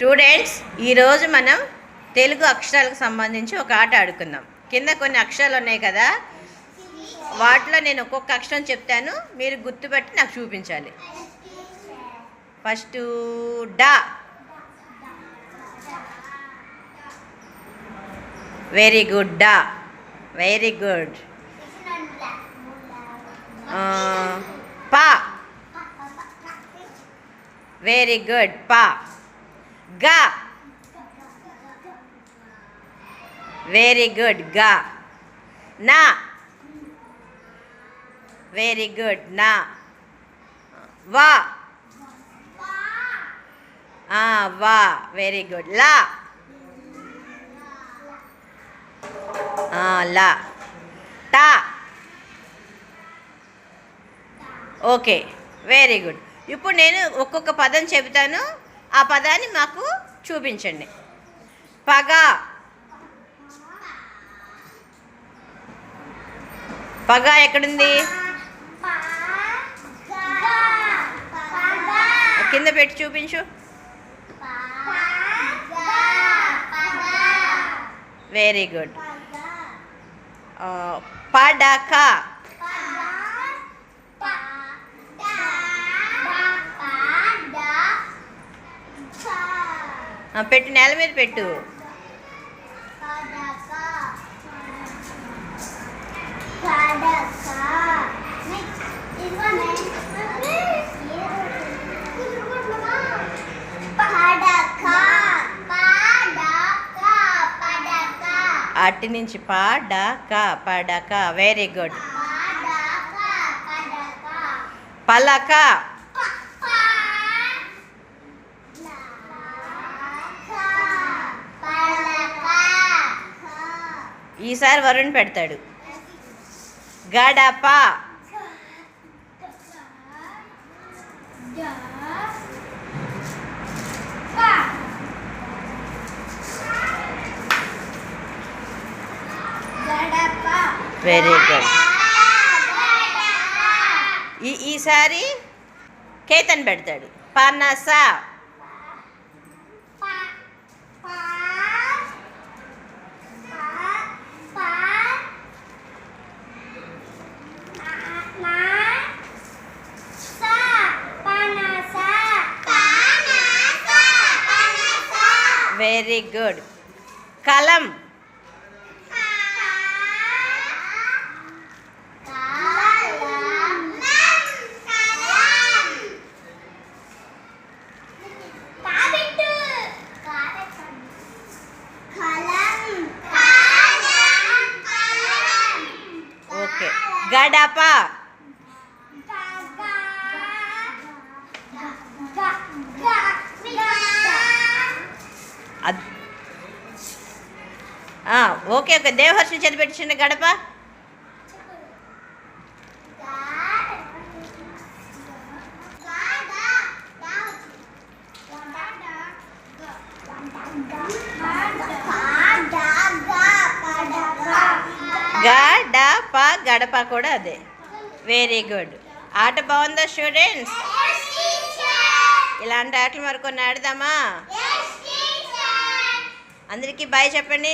Students, ఈరోజు మనం తెలుగు అక్షరాలకు సంబంధించి ఒక ఆట ఆడుకుందాం. కింద కొన్ని అక్షరాలు ఉన్నాయి కదా, వాటిలో నేను ఒక్కొక్క అక్షరం చెప్తాను, మీరు గుర్తుపెట్టి నాకు చూపించాలి. ఫస్ట్ డా. Very good. డా, వెరీ గుడ్. పా, వెరీ గుడ్. పా. గా, వెరీ గుడ్. గా. నా, వెరీ గుడ్. నా. వా, వా, వెరీ గుడ్. లా, లా. టా, ఓకే, వెరీ గుడ్. ఇప్పుడు నేను ఒక్కొక్క పదం చెబుతాను, ఆ పదాన్ని మాకు చూపించండి. పగ, పగ ఎక్కడుంది? కింద పెట్టి చూపించు. Very good. పడక, పెట్టు, నేల మీద పెట్టు. అట్టి నుంచి పడక, పడక, వెరీ గుడ్. పలక, ఈసారి వరుణ్ పెడతాడు. గడప, వెరీ గుడ్. ఈసారి కేతన్ పెడతాడు. పనస, వెరీ గుడ్. కలం, ఓకే. గడప, ఓకే ఓకే. దేవహర్షి చదివిపెట్టించండి. గడప, గడప, గడప కూడా అదే. Very good. ఆట బాగుందా స్టూడెంట్స్? ఇలాంటి ఆటలు మరికొన్ని ఆడదామా? అందరికీ బాయ్ చెప్పండి.